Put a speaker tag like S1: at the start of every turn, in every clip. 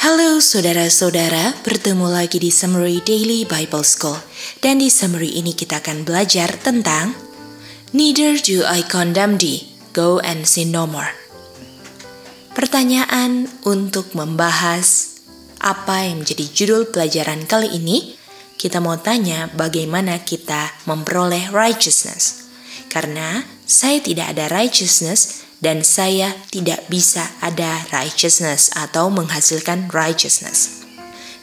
S1: Halo saudara-saudara, bertemu lagi di Summary Daily Bible School. Dan di summary ini kita akan belajar tentang Neither do I condemn thee, go and sin no more. Pertanyaan untuk membahas apa yang menjadi judul pelajaran kali ini, kita mau tanya bagaimana kita memperoleh righteousness. Karena saya tidak ada righteousness dan saya tidak bisa ada righteousness atau menghasilkan righteousness.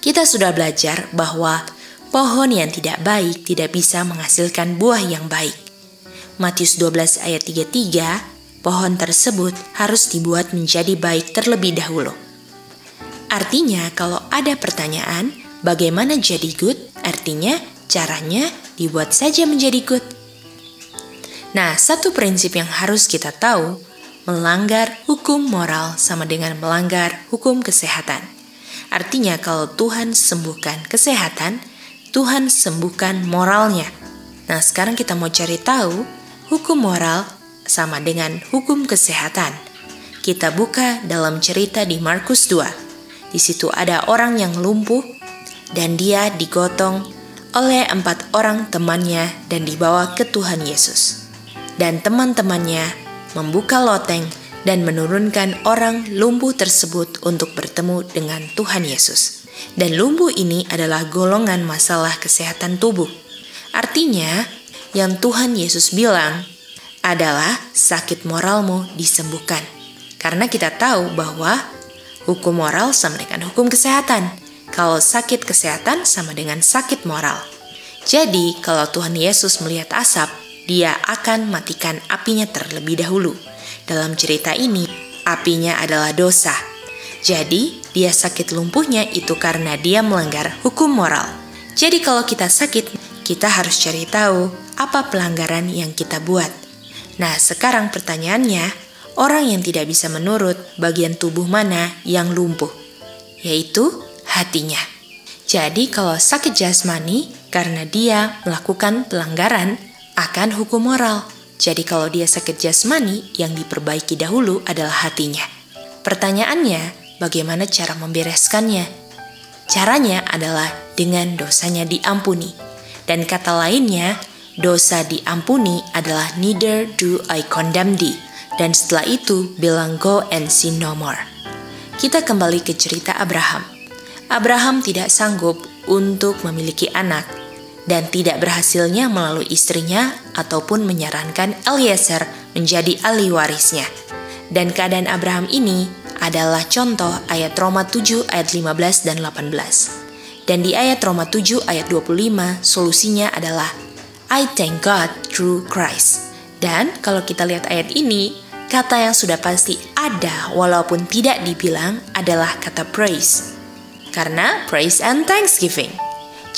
S1: Kita sudah belajar bahwa pohon yang tidak baik tidak bisa menghasilkan buah yang baik. Matius 12 ayat 33, pohon tersebut harus dibuat menjadi baik terlebih dahulu. Artinya kalau ada pertanyaan, bagaimana jadi good? Artinya caranya dibuat saja menjadi good. Nah, satu prinsip yang harus kita tahu, melanggar hukum moral sama dengan melanggar hukum kesehatan. Artinya kalau Tuhan sembuhkan kesehatan, Tuhan sembuhkan moralnya. Nah, sekarang kita mau cari tahu hukum moral sama dengan hukum kesehatan. Kita buka dalam cerita di Markus 2. Di situ ada orang yang lumpuh dan dia digotong oleh 4 orang temannya dan dibawa ke Tuhan Yesus. Dan teman-temannya membuka loteng dan menurunkan orang lumpuh tersebut untuk bertemu dengan Tuhan Yesus. Dan lumpuh ini adalah golongan masalah kesehatan tubuh. Artinya, yang Tuhan Yesus bilang adalah sakit moralmu disembuhkan. Karena kita tahu bahwa hukum moral sama dengan hukum kesehatan. Kalau sakit kesehatan sama dengan sakit moral. Jadi, kalau Tuhan Yesus melihat asap, dia akan matikan apinya terlebih dahulu. Dalam cerita ini, apinya adalah dosa. Jadi, dia sakit lumpuhnya itu karena dia melanggar hukum moral. Jadi, kalau kita sakit, kita harus cari tahu apa pelanggaran yang kita buat. Nah, sekarang pertanyaannya, orang yang tidak bisa menurut bagian tubuh mana yang lumpuh? Yaitu hatinya. Jadi, kalau sakit jasmani karena dia melakukan pelanggaran akan hukum moral. Jadi kalau dia sakit jasmani, yang diperbaiki dahulu adalah hatinya. Pertanyaannya, bagaimana cara membereskannya? Caranya adalah dengan dosanya diampuni. Dan kata lainnya, dosa diampuni adalah neither do I condemn thee. Dan setelah itu bilang go and sin no more. Kita kembali ke cerita Abraham. Abraham tidak sanggup untuk memiliki anak dan tidak berhasilnya melalui istrinya ataupun menyarankan Eliezer menjadi ahli warisnya. Dan keadaan Abraham ini adalah contoh ayat Roma 7 ayat 15 dan 18. Dan di ayat Roma 7 ayat 25 solusinya adalah I thank God through Christ. Dan kalau kita lihat ayat ini, kata yang sudah pasti ada walaupun tidak dibilang adalah kata praise. Karena praise and thanksgiving.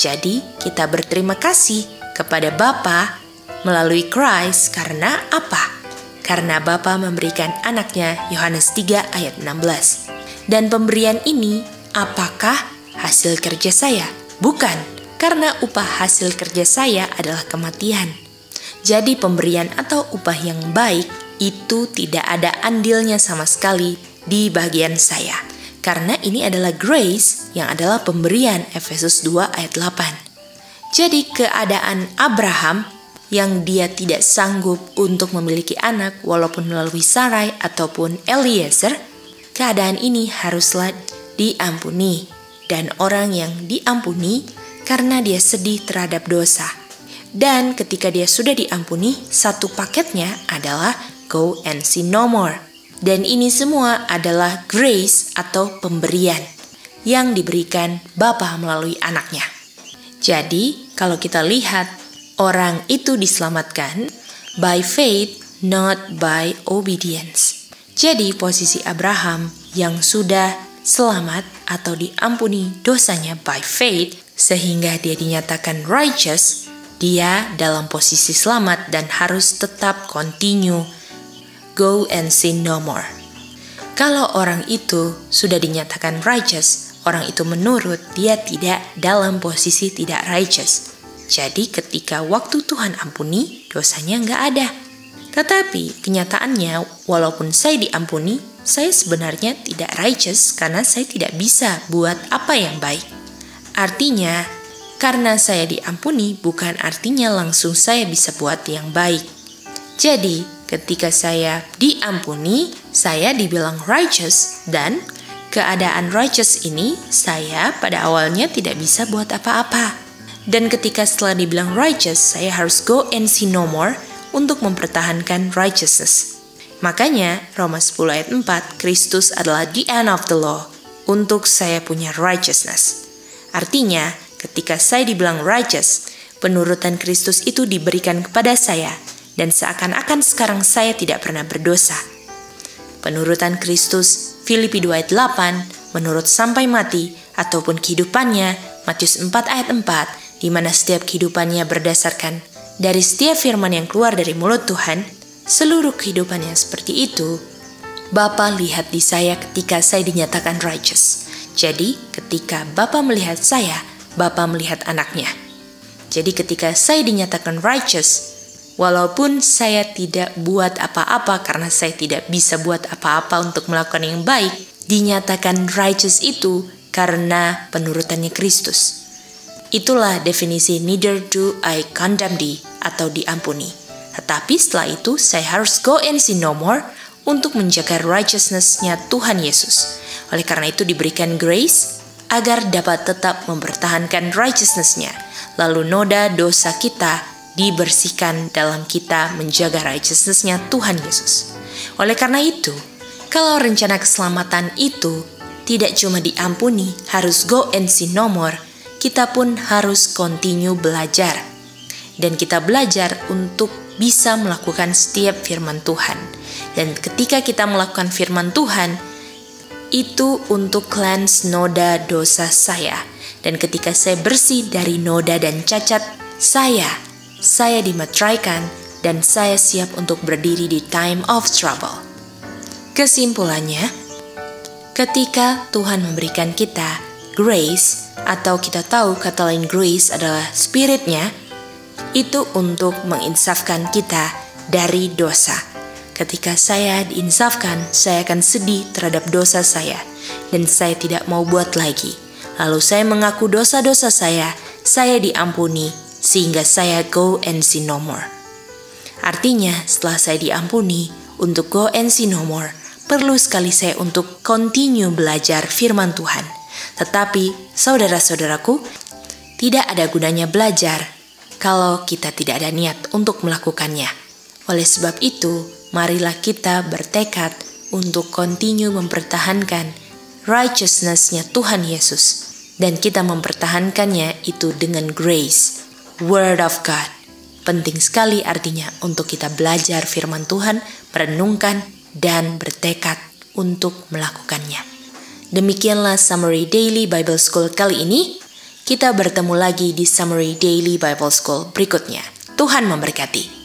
S1: Jadi, kita berterima kasih kepada Bapa melalui Christ karena apa? Karena Bapa memberikan anaknya, Yohanes 3 ayat 16. Dan pemberian ini, apakah hasil kerja saya? Bukan, karena upah hasil kerja saya adalah kematian. Jadi, pemberian atau upah yang baik itu tidak ada andilnya sama sekali di bagian saya. Karena ini adalah grace yang adalah pemberian, Efesus 2 ayat 8. Jadi keadaan Abraham yang dia tidak sanggup untuk memiliki anak walaupun melalui Sarai ataupun Eliezer, keadaan ini haruslah diampuni. Dan orang yang diampuni karena dia sedih terhadap dosa. Dan ketika dia sudah diampuni, satu paketnya adalah go and sin no more. Dan ini semua adalah grace atau pemberian yang diberikan Bapa melalui anaknya. Jadi, kalau kita lihat, orang itu diselamatkan by faith, not by obedience. Jadi, posisi Abraham yang sudah selamat atau diampuni dosanya by faith, sehingga dia dinyatakan righteous, dia dalam posisi selamat dan harus tetap continue go and sin no more. Kalau orang itu sudah dinyatakan righteous, orang itu menurut, dia tidak dalam posisi tidak righteous. Jadi ketika waktu Tuhan ampuni, dosanya nggak ada. Tetapi kenyataannya, walaupun saya diampuni, saya sebenarnya tidak righteous karena saya tidak bisa buat apa yang baik. Artinya, karena saya diampuni bukan artinya langsung saya bisa buat yang baik. Jadi, ketika saya diampuni, saya dibilang righteous, dan keadaan righteous ini saya pada awalnya tidak bisa buat apa-apa. Dan ketika setelah dibilang righteous, saya harus go and sin no more untuk mempertahankan righteousness. Makanya Roma 10 ayat 4, Kristus adalah the end of the law untuk saya punya righteousness. Artinya, ketika saya dibilang righteous, penurutan Kristus itu diberikan kepada saya, dan seakan-akan sekarang saya tidak pernah berdosa. Penurutan Kristus, Filipi 2 ayat 8, menurut sampai mati, ataupun kehidupannya, Matius 4 ayat 4, di mana setiap kehidupannya berdasarkan dari setiap firman yang keluar dari mulut Tuhan, seluruh kehidupannya seperti itu, Bapa lihat di saya ketika saya dinyatakan righteous. Jadi, ketika Bapa melihat saya, Bapa melihat anaknya. Jadi ketika saya dinyatakan righteous, walaupun saya tidak buat apa-apa karena saya tidak bisa buat apa-apa untuk melakukan yang baik, dinyatakan righteous itu karena penurutannya Kristus. Itulah definisi neither do I condemn thee atau diampuni. Tetapi setelah itu saya harus go and sin no more untuk menjaga righteousness-nya Tuhan Yesus. Oleh karena itu diberikan grace agar dapat tetap mempertahankan righteousness-nya. Lalu noda dosa kita dibersihkan dalam kita menjaga righteousness-nya Tuhan Yesus. Oleh karena itu, kalau rencana keselamatan itu tidak cuma diampuni, harus go and sin no more, kita pun harus continue belajar. Dan kita belajar untuk bisa melakukan setiap firman Tuhan. Dan ketika kita melakukan firman Tuhan, itu untuk cleanse noda dosa saya. Dan ketika saya bersih dari noda dan cacat saya dimeteraikan dan saya siap untuk berdiri di time of trouble. Kesimpulannya, ketika Tuhan memberikan kita grace, atau kita tahu kata lain grace adalah spiritnya, itu untuk menginsafkan kita dari dosa. Ketika saya diinsafkan, saya akan sedih terhadap dosa saya, dan saya tidak mau buat lagi. Lalu saya mengaku dosa-dosa saya diampuni, sehingga saya go and sin no more. Artinya, setelah saya diampuni, untuk go and sin no more, perlu sekali saya untuk continue belajar firman Tuhan. Tetapi, saudara-saudaraku, tidak ada gunanya belajar kalau kita tidak ada niat untuk melakukannya. Oleh sebab itu, marilah kita bertekad untuk continue mempertahankan righteousness-nya Tuhan Yesus. Dan kita mempertahankannya itu dengan grace, Word of God. Penting sekali artinya untuk kita belajar firman Tuhan, merenungkan, dan bertekad untuk melakukannya. Demikianlah Summary Daily Bible School kali ini. Kita bertemu lagi di Summary Daily Bible School berikutnya. Tuhan memberkati.